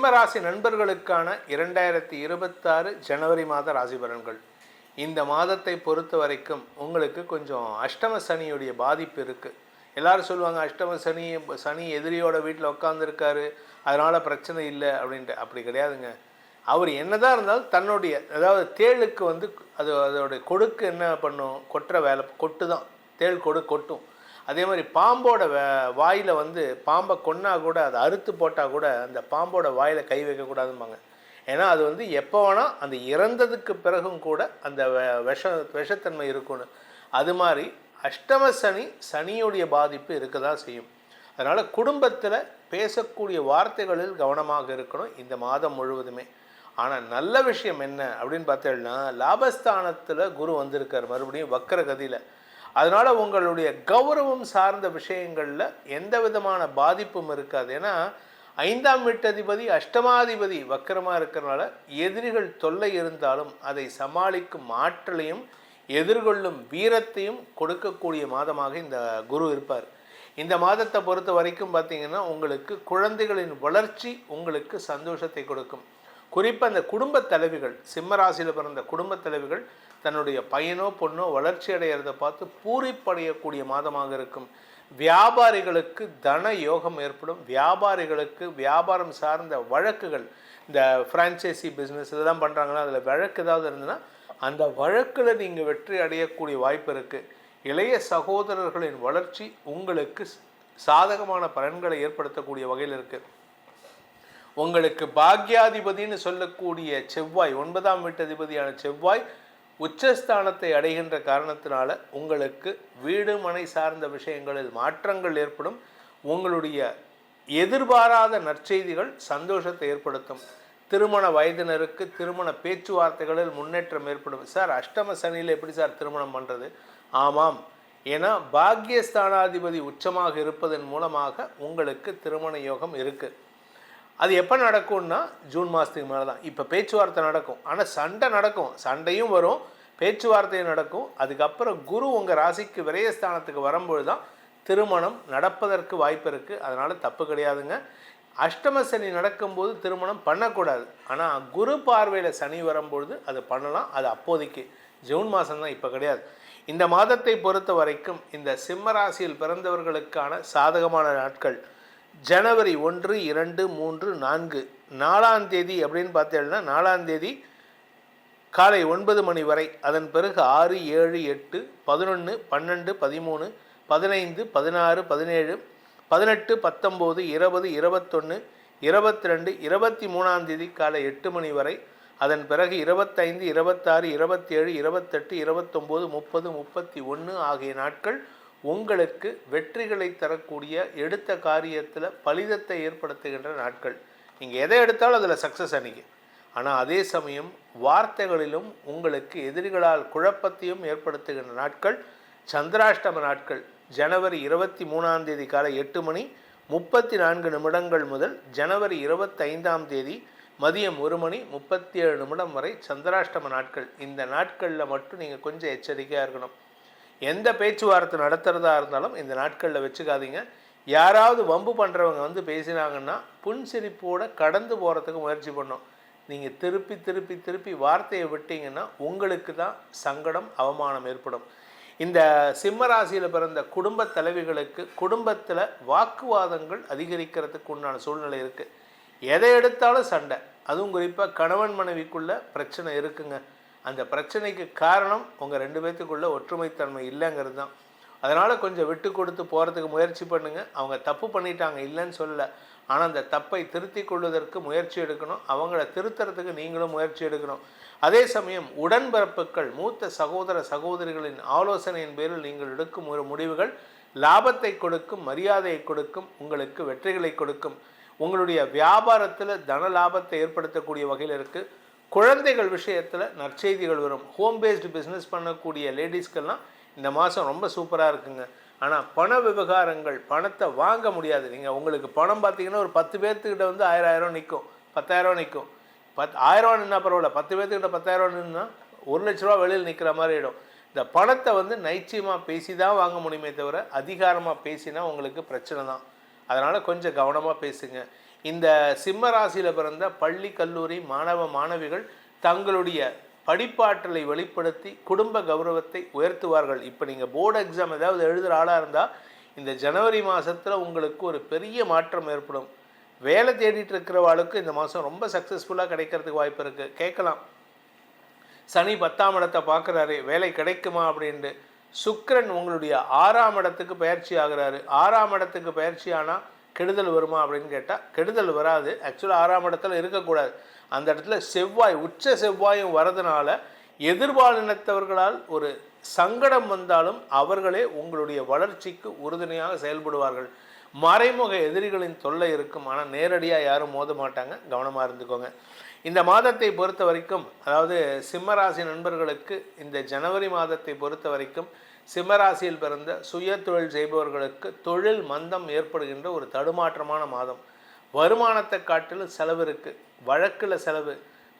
சிம்ம ராசி நண்பர்களுக்கான 2026 ஜனவரி மாத ராசி பலன்கள். இந்த மாதத்தை பொறுத்த வரைக்கும் உங்களுக்கு கொஞ்சம் அஷ்டம சனியுடைய பாதிப்பு இருக்குது. எல்லோரும் சொல்லுவாங்க அஷ்டம சனி சனி எதிரியோட வீட்டில் உட்காந்துருக்காரு, அதனால் பிரச்சனை இல்லை அப்படின்ட்டு. அப்படி கிடையாதுங்க. அவர் என்னதான் இருந்தாலும் தன்னுடைய அதாவது தேளுக்கு அதோடைய கொடுக்கு என்ன பண்ணும், கொட்டுற வேலை கொட்டு தான். தேள் கொட்டும். அதே மாதிரி பாம்போட வாயில் பாம்பை கொன்னா கூட அதை அறுத்து போட்டால் கூட அந்த பாம்போட வாயில் கை வைக்கக்கூடாதும்பாங்க. ஏன்னா அது எப்போ வேணால் அந்த இறந்ததுக்கு பிறகும் கூட அந்த விஷத்தன்மை இருக்கும்னு. அது மாதிரி அஷ்டம சனியுடைய பாதிப்பு இருக்க தான் செய்யும். அதனால் குடும்பத்தில் பேசக்கூடிய வார்த்தைகளில் கவனமாக இருக்கணும் இந்த மாதம் முழுவதுமே. ஆனால் நல்ல விஷயம் என்ன அப்படின்னு பார்த்தீங்கன்னா, லாபஸ்தானத்தில் குரு வந்திருக்கார் மறுபடியும் வக்கர கதியில். அதனால் உங்களுடைய கௌரவம் சார்ந்த விஷயங்களில் எந்த விதமான பாதிப்பும் இருக்காது. ஏன்னா 5ஆம் வீட்டதிபதி அஷ்டமாதிபதி வக்கரமாக இருக்கிறனால எதிரிகள் தொல்லை இருந்தாலும் அதை சமாளிக்கும் ஆற்றலையும் எதிர்கொள்ளும் வீரத்தையும் கொடுக்கக்கூடிய மாதமாக இந்த குரு இருப்பார். இந்த மாதத்தை பொறுத்த வரைக்கும் பார்த்திங்கன்னா உங்களுக்கு குழந்தைகளின் வளர்ச்சி உங்களுக்கு சந்தோஷத்தை கொடுக்கும். குறிப்பாக அந்த குடும்ப தலைவிகள், சிம்ம ராசியில் பிறந்த குடும்ப தலைவிகள் தன்னுடைய பையனோ பொண்ணோ வளர்ச்சி அடைகிறத பார்த்து பூரிப்படையக்கூடிய மாதமாக இருக்கும். வியாபாரிகளுக்கு தன யோகம் ஏற்படும். வியாபாரிகளுக்கு வியாபாரம் சார்ந்த வழக்குகள், இந்த ஃப்ரான்ச்சைசி பிஸ்னஸ் இதெல்லாம் பண்ணுறாங்கன்னா அதில் வழக்கு ஏதாவது இருந்ததுன்னா அந்த வழக்கில் நீங்கள் வெற்றி அடையக்கூடிய வாய்ப்பு இருக்குது. இளைய சகோதரர்களின் வளர்ச்சி உங்களுக்கு சாதகமான பலன்களை ஏற்படுத்தக்கூடிய வகையில் இருக்குது. உங்களுக்கு பாக்யாதிபதினு சொல்லக்கூடிய செவ்வாய், 9ஆம் வீட்டதிபதியான செவ்வாய் உச்சஸ்தானத்தை அடைகின்ற காரணத்தினால உங்களுக்கு வீடு மனை சார்ந்த விஷயங்களில் மாற்றங்கள் ஏற்படும். உங்களுடைய எதிர்பாராத நற்செய்திகள் சந்தோஷத்தை ஏற்படுத்தும். திருமண வயதினருக்கு திருமண பேச்சுவார்த்தைகளில் முன்னேற்றம் ஏற்படும். சார் அஷ்டம சனியில் எப்படி சார் திருமணம் பண்ணுறது? ஆமாம், ஏன்னா பாக்யஸ்தானாதிபதி உச்சமாக இருப்பதன் மூலமாக உங்களுக்கு திருமண யோகம் இருக்குது. அது எப்போ நடக்கும்னா ஜூன் மாதத்துக்கு மேலே தான். இப்போ பேச்சுவார்த்தை நடக்கும், ஆனால் சண்டை நடக்கும், சண்டையும் வரும், பேச்சுவார்த்தையும் நடக்கும். அதுக்கப்புறம் குரு உங்கள் ராசிக்கு விரயஸ்தானத்துக்கு வரும்பொழுது தான் திருமணம் நடப்பதற்கு வாய்ப்பு இருக்குது. அதனால் தப்பு கிடையாதுங்க. அஷ்டம சனி நடக்கும்போது திருமணம் பண்ணக்கூடாது. ஆனால் குரு பார்வையில் சனி வரும்பொழுது அது பண்ணலாம். அது அப்போதைக்கு ஜூன் மாதம்தான், இப்போ கிடையாது. இந்த மாதத்தை பொறுத்த வரைக்கும் இந்த சிம்ம ராசியில் பிறந்தவர்களுக்கான சாதகமான நாட்கள் ஜனவரி 1, 2, 3, 4, 4ஆம் தேதி அப்படின்னு பார்த்தீங்கன்னா 4ஆம் தேதி காலை 9 மணி வரை, அதன் பிறகு 6, 7, 8, 11, 12, 13, 15, 16, 17, 18, 19, 20, 21, 22, 23ஆம் தேதி காலை 8 மணி வரை, அதன் பிறகு 25, 26, 27, 28, 29, 30, 31 ஆகிய நாட்கள் உங்களுக்கு வெற்றிகளை தரக்கூடிய, எடுத்த காரியத்தில் பலிதத்தை ஏற்படுத்துகின்ற நாட்கள். நீங்கள் எதை எடுத்தாலும் அதில் சக்ஸஸ் அன்றைக்கி. ஆனால் அதே சமயம் வார்த்தைகளிலும் உங்களுக்கு எதிரிகளால் குழப்பத்தையும் ஏற்படுத்துகின்ற நாட்கள் சந்திராஷ்டம நாட்கள். ஜனவரி 23ஆம் தேதி காலை 8 மணி 34 நிமிடங்கள் முதல் ஜனவரி 25ஆம் தேதி மதியம் 1 மணி 37 நிமிடம் வரை சந்திராஷ்டம நாட்கள். இந்த நாட்களில் மட்டும் நீங்கள் கொஞ்சம் எச்சரிக்கையாக இருக்கணும். எந்த பேச்சுவார்த்தை நடத்துகிறதா இருந்தாலும் இந்த நாட்களில் வச்சுக்காதீங்க. யாராவது வம்பு பண்ணுறவங்க பேசினாங்கன்னா புன்சிரிப்போடு கடந்து போகிறதுக்கு முயற்சி பண்ணோம். நீங்கள் திருப்பி திருப்பி திருப்பி வார்த்தையை விட்டீங்கன்னா உங்களுக்கு தான் சங்கடம், அவமானம் ஏற்படும். இந்த சிம்ம ராசியில் பிறந்த குடும்ப தலைவிகளுக்கு குடும்பத்தில் வாக்குவாதங்கள் அதிகரிக்கிறதுக்கு உண்டான சூழ்நிலை இருக்குது. எதை எடுத்தாலும் சண்டை, அதுவும் குறிப்பாக கணவன் மனைவிக்குள்ளே பிரச்சனை இருக்குங்க. அந்த பிரச்சனைக்கு காரணம் உங்கள் 2 பேர்த்துக்குள்ளே ஒற்றுமைத்தன்மை இல்லைங்கிறது தான். அதனால் கொஞ்சம் விட்டு கொடுத்து போகிறதுக்கு முயற்சி பண்ணுங்கள். அவங்க தப்பு பண்ணிட்டாங்க, இல்லைன்னு சொல்லலை. ஆனால் அந்த தப்பை திருத்தி கொள்வதற்கு முயற்சி எடுக்கணும். அவங்கள திருத்துறதுக்கு நீங்களும் முயற்சி எடுக்கணும். அதே சமயம் உடன்பிறப்புகள், மூத்த சகோதர சகோதரிகளின் ஆலோசனையின் பேரில் நீங்கள் எடுக்கும் ஒரு முடிவுகள் லாபத்தை கொடுக்கும், மரியாதையை கொடுக்கும், உங்களுக்கு வெற்றிகளை கொடுக்கும். உங்களுடைய வியாபாரத்தில் தன லாபத்தை ஏற்படுத்தக்கூடிய வகையில் இருக்குது. குழந்தைகள் விஷயத்தில் நற்செய்திகள் வரும். ஹோம் பேஸ்டு பிஸ்னஸ் பண்ணக்கூடிய லேடிஸ்க்கெல்லாம் இந்த மாதம் ரொம்ப சூப்பராக இருக்குங்க. ஆனால் பண விவகாரங்கள், பணத்தை வாங்க முடியாது. நீங்கள் உங்களுக்கு பணம் பார்த்தீங்கன்னா ஒரு 10 பேர்த்துக்கிட்ட 1000 நிற்கும், 10,000 நிற்கும். 1000 நின்னா பரவாயில்ல, 10 பேர்த்துக்கிட்ட 10,000 நின்னா 1 லட்ச ரூபா வெளியில் நிற்கிற மாதிரி ஆகிடும். இந்த பணத்தை நைச்சியமாக பேசி தான் வாங்க முடியுமே தவிர அதிகாரமாக பேசினா உங்களுக்கு பிரச்சனை தான். அதனால் கொஞ்சம் கவனமாக பேசுங்க. இந்த சிம்ம ராசியில் பிறந்த பள்ளி கல்லூரி மாணவ மாணவிகள் தங்களுடைய படிப்பாற்றலை வெளிப்படுத்தி குடும்ப கௌரவத்தை உயர்த்துவார்கள். இப்போ நீங்கள் போர்டு எக்ஸாம் ஏதாவது எழுதுகிற ஆளாக இருந்தால் இந்த ஜனவரி மாதத்தில் உங்களுக்கு ஒரு பெரிய மாற்றம் ஏற்படும். வேலை தேடிட்டு இருக்கிறவாளுக்கு இந்த மாதம் ரொம்ப சக்ஸஸ்ஃபுல்லாக கிடைக்கிறதுக்கு வாய்ப்பு இருக்குது. கேட்கலாம், சனி 10ஆம் இடத்தை பார்க்குறாரு, வேலை கிடைக்குமா அப்படின்ட்டு. சுக்கிரன் உங்களுடைய 6ஆம் இடத்துக்கு பயிற்சி ஆகிறாரு. 6ஆம் இடத்துக்கு பயிற்சி ஆனால் கெடுதல் வருமா அப்படின்னு கேட்டால் கெடுதல் வராது. ஆக்சுவலாக 6ஆம் இடத்துல இருக்கக்கூடாது. அந்த இடத்துல செவ்வாய், உச்ச செவ்வாயும் வரதுனால எதிர்பாலினத்தவர்களால் ஒரு சங்கடம் வந்தாலும் அவர்களே உங்களுடைய வளர்ச்சிக்கு உறுதுணையாக செயல்படுவார்கள். மறைமுக எதிரிகளின் தொல்லை இருக்கும், ஆனால் நேரடியாக யாரும் மோத மாட்டாங்க. கவனமாக இருந்துக்கோங்க. இந்த மாதத்தை பொறுத்த வரைக்கும், அதாவது சிம்மராசி நண்பர்களுக்கு இந்த ஜனவரி மாதத்தை பொறுத்த வரைக்கும் சிம்மராசியில் பிறந்த சுய தொழில் செய்பவர்களுக்கு தொழில் மந்தம் ஏற்படுகின்ற ஒரு தடுமாற்றமான மாதம். வருமானத்தை காட்டிலும் செலவு இருக்குது. வழக்கில் செலவு,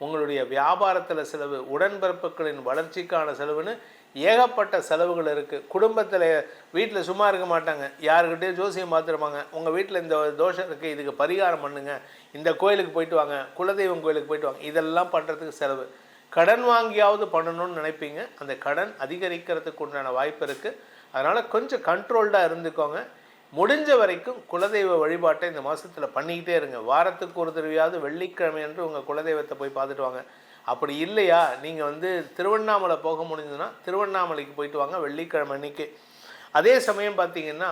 உங்களுடைய வியாபாரத்தில் செலவு, உடன்பிறப்புகளின் வளர்ச்சிக்கான செலவுன்னு ஏகப்பட்ட செலவுகள் இருக்குது. குடும்பத்தில் வீட்டில் சும்மா இருக்க மாட்டாங்க, யாருக்கிட்டே ஜோசியம் பார்த்துருப்பாங்க. உங்கள் வீட்டில் இந்த தோஷம் இருக்குது, இதுக்கு பரிகாரம் பண்ணுங்கள், இந்த கோயிலுக்கு போயிட்டு வாங்க, குலதெய்வம் கோயிலுக்கு போயிட்டு வாங்க, இதெல்லாம் பண்ணுறதுக்கு செலவு. கடன் வாங்கியாவது பண்ணணும்னு நினைப்பீங்க, அந்த கடன் அதிகரிக்கிறதுக்கு உண்டான வாய்ப்பு இருக்குது. அதனால் கொஞ்சம் கண்ட்ரோல்டாக இருந்துக்கோங்க. முடிஞ்ச வரைக்கும் குலதெய்வ வழிபாட்டை இந்த மாதத்தில் பண்ணிக்கிட்டே இருங்க. வாரத்துக்கு ஒரு தடவையாவது வெள்ளிக்கிழமை என்று உங்கள் குலதெய்வத்தை போய் பார்த்துட்டு வாங்க. அப்படி இல்லையா, நீங்கள் திருவண்ணாமலை போக முடிஞ்சதுன்னா திருவண்ணாமலைக்கு போயிட்டு வாங்க வெள்ளிக்கிழமை அன்னைக்கு. அதே சமயம் பார்த்திங்கன்னா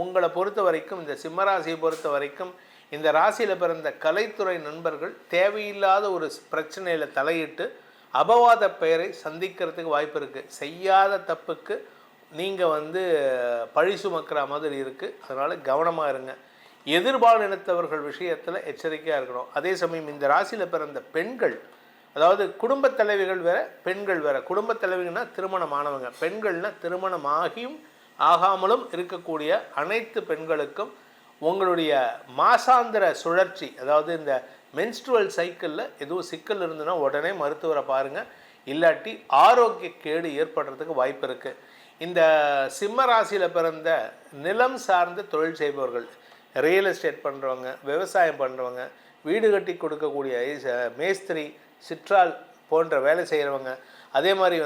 உங்களை பொறுத்த வரைக்கும், இந்த சிம்மராசியை பொறுத்த வரைக்கும், இந்த ராசியில் பிறந்த கலைத்துறை நண்பர்கள் தேவையில்லாத ஒரு பிரச்சனையில் தலையிட்டு அபவாத பெயரை சந்திக்கிறதுக்கு வாய்ப்பு இருக்குது. செய்யாத தப்புக்கு நீங்கள் பழி சுமக்கிற மாதிரி இருக்குது. அதனால் கவனமாக இருங்க. எதிர்பாலினத்தவர்கள் விஷயத்தில் எச்சரிக்கையாக இருக்கணும். அதே சமயம் இந்த ராசியில் பிறந்த பெண்கள், அதாவது குடும்பத் தலைவிகள் வேறு, பெண்கள் வேறு. குடும்பத் தலைவிகள்னா திருமணமானவங்க, பெண்கள்னா திருமணமாகியும் ஆகாமலும் இருக்கக்கூடிய அனைத்து பெண்களுக்கும் உங்களுடைய மாசாந்திர சுழற்சி, அதாவது இந்த மென்ஸ்ட்ருவல் சைக்கிளில் எதுவும் சிக்கல் இருந்ததுன்னா உடனே மருத்துவரை பாருங்கள். இல்லாட்டி ஆரோக்கிய கேடு ஏற்படுறதுக்கு வாய்ப்பு இருக்குது. இந்த சிம்ம ராசியில் பிறந்த நிலம் சார்ந்த தொழில் செய்பவர்கள், ரியல் எஸ்டேட் பண்ணுறவங்க, விவசாயம் பண்ணுறவங்க, வீடு கட்டி கொடுக்கக்கூடிய மேஸ்திரி, சிற்றால் போன்ற வேலை செய்கிறவங்க, அதே மாதிரி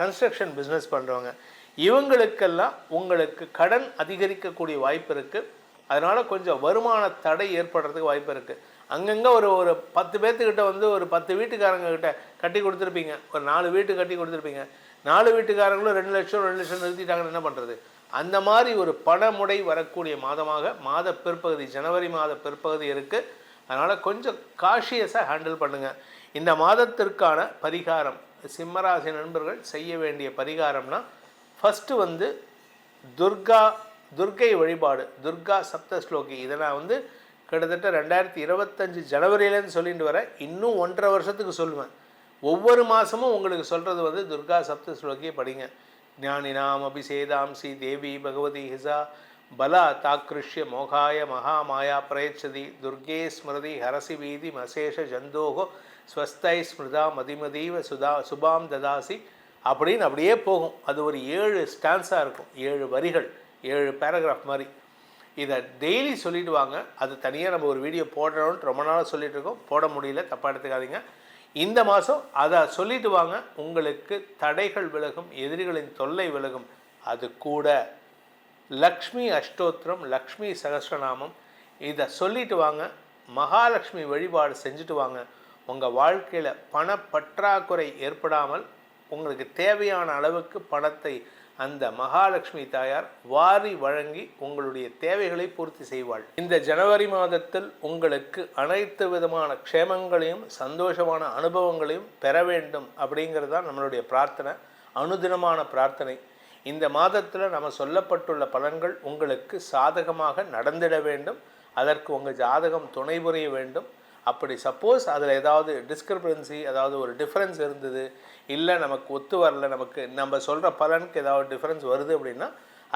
கன்ஸ்ட்ரக்ஷன் பிஸ்னஸ் பண்ணுறவங்க, இவங்களுக்கெல்லாம் உங்களுக்கு கடன் அதிகரிக்கக்கூடிய வாய்ப்பு இருக்குது. அதனால் கொஞ்சம் வருமான தடை ஏற்படுறதுக்கு வாய்ப்பு இருக்குது. அங்கங்கே ஒரு 10 பேர்த்துக்கிட்ட ஒரு 10 வீட்டுக்காரங்கக்கிட்ட கட்டி கொடுத்துருப்பீங்க, ஒரு 4 வீட்டு கட்டி கொடுத்துருப்பீங்க. 4 வீட்டுக்காரங்களும் 2 லட்சம் நிறுத்திட்டாங்கன்னு என்ன பண்ணுறது? அந்த மாதிரி ஒரு பணமுடை வரக்கூடிய மாதமாக மாத பிற்பகுதி, ஜனவரி மாத பிற்பகுதி இருக்குது. அதனால் கொஞ்சம் காஷியஸாக ஹேண்டில் பண்ணுங்கள். இந்த மாதத்திற்கான பரிகாரம், சிம்மராசி நண்பர்கள் செய்ய வேண்டிய பரிகாரம்னா, ஃபஸ்ட்டு துர்கை வழிபாடு, துர்கா சப்தஸ்லோகி. இதை நான் கிட்டத்தட்ட 2025 ஜனவரியிலேருந்து சொல்லிட்டு வரேன். இன்னும் 1.5 வருஷத்துக்கு சொல்லுவேன். ஒவ்வொரு மாதமும் உங்களுக்கு சொல்கிறது துர்கா சப்தஸ்லோகியை படிங்க. ஞானினாம் அபிஷேதாம்சி தேவி பகவதி ஹிசா பலா தாக்கிருஷ்ய மோகாய மகாமாயா பிரயச்சதி துர்கே ஸ்மிருதி ஹரசி வீதி மசேஷ ஜந்தோகோ ஸ்வஸ்தை ஸ்மிருதா மதிமதீவ சுபாம் ததாசி அப்படின்னு அப்படியே போகும். அது ஒரு 7 ஸ்டான்ஸாக இருக்கும், 7 வரிகள், 7 பேராகிராஃப் மாதிரி. இதை டெய்லி சொல்லிட்டு வாங்க. அது தனியாக நம்ம ஒரு வீடியோ போடுறோன்ட்டு ரொம்ப நாளாக சொல்லிகிட்டு இருக்கோம், போட முடியல, தப்பாக எடுத்துக்காதீங்க. இந்த மாதம் அதை சொல்லிட்டு வாங்க. உங்களுக்கு தடைகள் விலகும், எதிரிகளின் தொல்லை விலகும். அது கூட லக்ஷ்மி அஷ்டோத்திரம், லக்ஷ்மி சகஸ்ரநாமம், இதை சொல்லிட்டு வாங்க. மகாலட்சுமி வழிபாடு செஞ்சுட்டு வாங்க. உங்கள் வாழ்க்கையில் பணப்பற்றாக்குறை ஏற்படாமல் உங்களுக்கு தேவையான அளவுக்கு பணத்தை அந்த மகாலட்சுமி தாயார் வாரி வழங்கி உங்களுடைய தேவைகளை பூர்த்தி செய்வாள். இந்த ஜனவரி மாதத்தில் உங்களுக்கு அனைத்து விதமான க்ஷேமங்களையும் சந்தோஷமான அனுபவங்களையும் பெற வேண்டும் அப்படிங்கிறது தான் நம்மளுடைய பிரார்த்தனை, அனுதினமான பிரார்த்தனை. இந்த மாதத்தில் நம்ம சொல்லப்பட்டுள்ள பலன்கள் உங்களுக்கு சாதகமாக நடந்திட வேண்டும். அதற்கு உங்கள் ஜாதகம் துணை புரிய வேண்டும். அப்படி சப்போஸ் அதில் ஏதாவது டிஸ்கிரிபன்சி, அதாவது ஒரு டிஃப்ரென்ஸ் இருந்தது, இல்லை நமக்கு ஒத்து வரல, நமக்கு நம்ம சொல்கிற பலனுக்கு ஏதாவது டிஃப்ரென்ஸ் வருது அப்படின்னா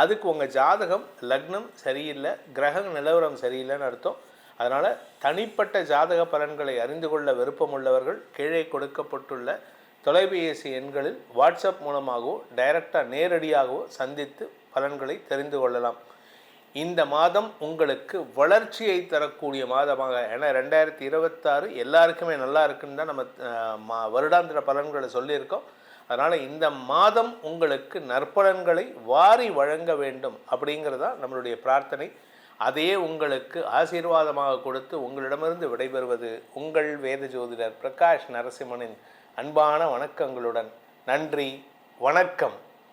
அதுக்கு உங்கள் ஜாதகம் லக்னம் சரியில்லை, கிரக நிலவரம் சரியில்லைன்னு அர்த்தம். அதனால் தனிப்பட்ட ஜாதக பலன்களை அறிந்து கொள்ள விருப்பம் உள்ளவர்கள் கீழே கொடுக்கப்பட்டுள்ள தொலைபேசி எண்களில் வாட்ஸ்அப் மூலமாகவோ டைரெக்டாக நேரடியாகவோ சந்தித்து பலன்களை தெரிந்து கொள்ளலாம். இந்த மாதம் உங்களுக்கு வளர்ச்சியை தரக்கூடிய மாதமாக, ஏன்னா 2026 எல்லாருக்குமே நல்லா இருக்குன்னு தான் நம்ம வருடாந்திர பலன்களை சொல்லியிருக்கோம். அதனால் இந்த மாதம் உங்களுக்கு நற்பலன்களை வாரி வழங்க வேண்டும் அப்படிங்கிறதா நம்மளுடைய பிரார்த்தனை. அதையே உங்களுக்கு ஆசீர்வாதமாக கொடுத்து உங்களிடமிருந்து விடைபெறுவது உங்கள் வேத ஜோதிடர் பிரகாஷ் நரசிம்மனின் அன்பான வணக்கங்களுடன். நன்றி, வணக்கம்.